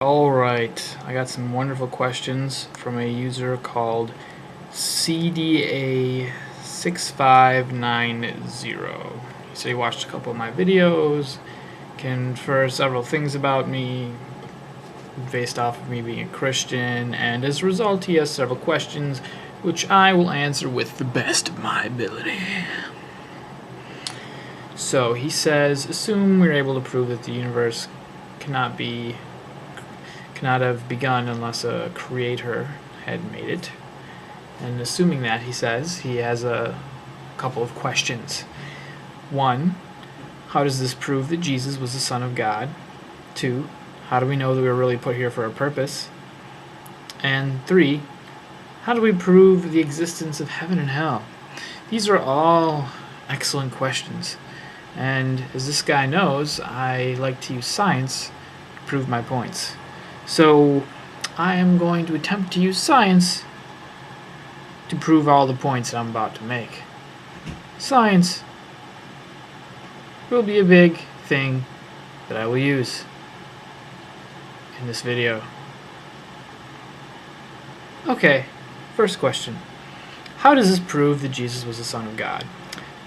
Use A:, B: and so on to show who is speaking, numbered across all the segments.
A: Alright, I got some wonderful questions from a user called CDA6590. He said he watched a couple of my videos, can infer several things about me based off of me being a Christian, and as a result he has several questions which I will answer with the best of my ability. So he says, assume we're able to prove that the universe cannot have begun unless a creator had made it. And assuming that, he says, he has a couple of questions. 1, how does this prove that Jesus was the Son of God? 2, how do we know that we were really put here for a purpose? And 3, how do we prove the existence of heaven and hell? These are all excellent questions. And as this guy knows, I like to use science to prove my points. So I am going to attempt to use science to prove all the points that I'm about to make. Science will be a big thing that I will use in this video. Okay, first question. How does this prove that Jesus was the Son of God?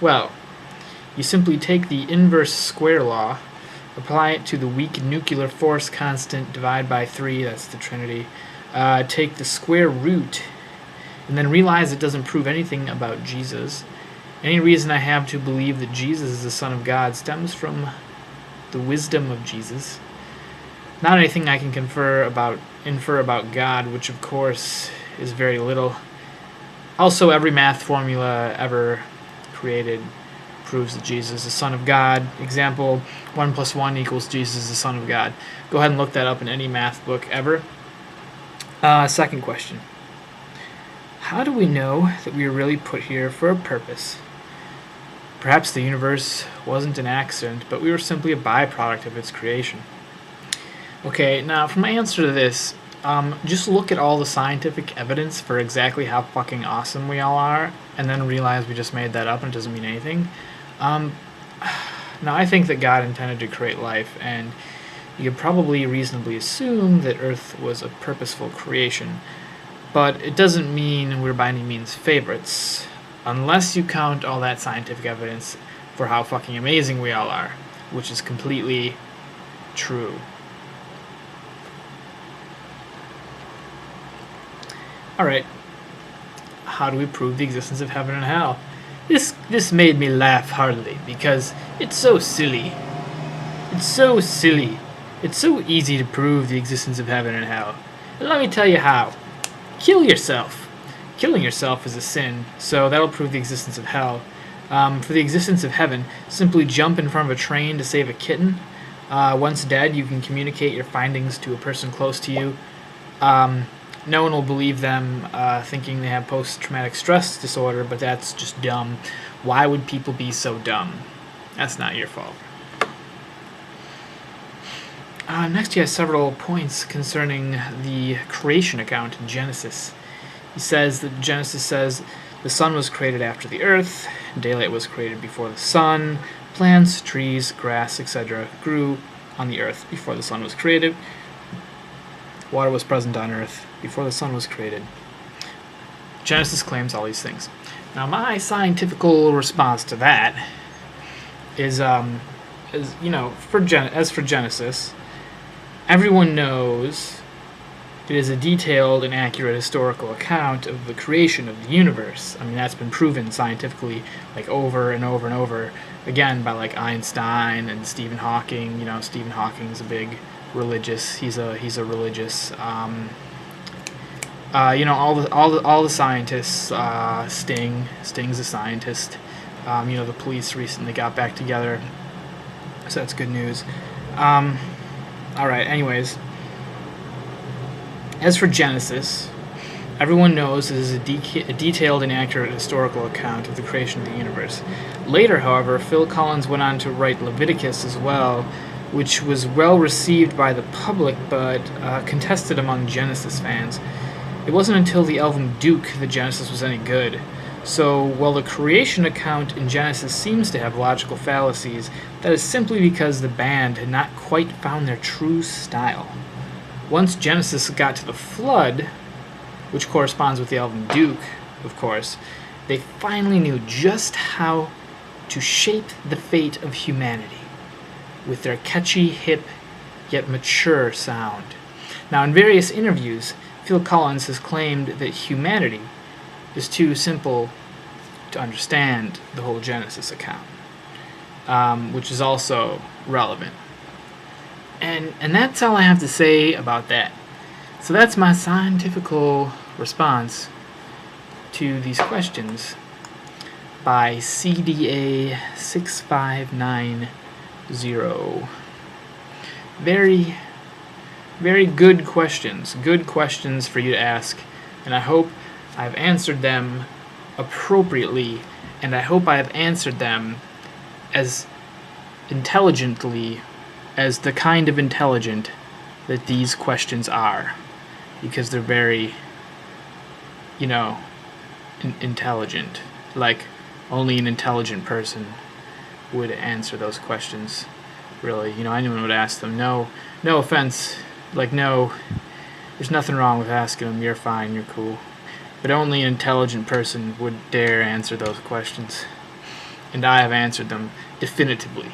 A: Well, you simply take the inverse square law, apply it to the weak nuclear force constant, divide by 3, that's the Trinity, take the square root, and then realize it doesn't prove anything about Jesus. Any reason I have to believe that Jesus is the Son of God stems from the wisdom of Jesus, not anything I can infer about God, which of course is very little. Also, every math formula ever created proves that Jesus is the Son of God. Example, 1 + 1 = Jesus is the Son of God. Go ahead and look that up in any math book ever. Second question. How do we know that we were really put here for a purpose? Perhaps the universe wasn't an accident, but we were simply a byproduct of its creation. Okay, now for my answer to this, just look at all the scientific evidence for exactly how fucking awesome we all are, and then realize we just made that up and it doesn't mean anything. Now I think that God intended to create life, and you could probably reasonably assume that Earth was a purposeful creation, but it doesn't mean we're by any means favorites, unless you count all that scientific evidence for how fucking amazing we all are, which is completely true. Alright, how do we prove the existence of heaven and hell? This made me laugh heartily, because it's so silly. It's so silly. It's so easy to prove the existence of heaven and hell. And let me tell you how. Kill yourself. Killing yourself is a sin, so that'll prove the existence of hell. For the existence of heaven, simply jump in front of a train to save a kitten. Once dead, you can communicate your findings to a person close to you. No one will believe them, thinking they have post-traumatic stress disorder, but that's just dumb. Why would people be so dumb? That's not your fault. Next, he has several points concerning the creation account in Genesis. He says that Genesis says the sun was created after the earth, daylight was created before the sun, plants, trees, grass, etc. grew on the earth before the sun was created. Water was present on earth before the sun was created. Genesis claims all these things. Now, my scientific response to that is for Genesis, everyone knows it is a detailed and accurate historical account of the creation of the universe. I mean, that's been proven scientifically, like, over and over and over again by, like, Einstein and Stephen Hawking. You know, Stephen Hawking's a big religious. He's a religious. All the scientists. Sting's a scientist. The police recently got back together, so that's good news. All right. Anyways, as for Genesis, everyone knows it is a detailed and accurate historical account of the creation of the universe. Later, however, Phil Collins went on to write Leviticus as well, which was well received by the public, but contested among Genesis fans. It wasn't until the album Duke that Genesis was any good. So, while the creation account in Genesis seems to have logical fallacies, that is simply because the band had not quite found their true style. once Genesis got to the flood, which corresponds with the Elven Duke, of course, they finally knew just how to shape the fate of humanity with their catchy, hip, yet mature sound. Now, in various interviews, Phil Collins has claimed that humanity is too simple to understand the whole Genesis account, which is also relevant. And that's all I have to say about that. So that's my scientifical response to these questions by CDA 6590. Very, very good questions. Good questions for you to ask. And I hope I've answered them appropriately. And I hope I have answered them as intelligently as the kind of intelligent that these questions are. Because they're very, intelligent. Like, only an intelligent person would answer those questions. Really, anyone would ask them. No offense. Like, no, there's nothing wrong with asking them. You're fine, you're cool. But only an intelligent person would dare answer those questions. And I have answered them definitively.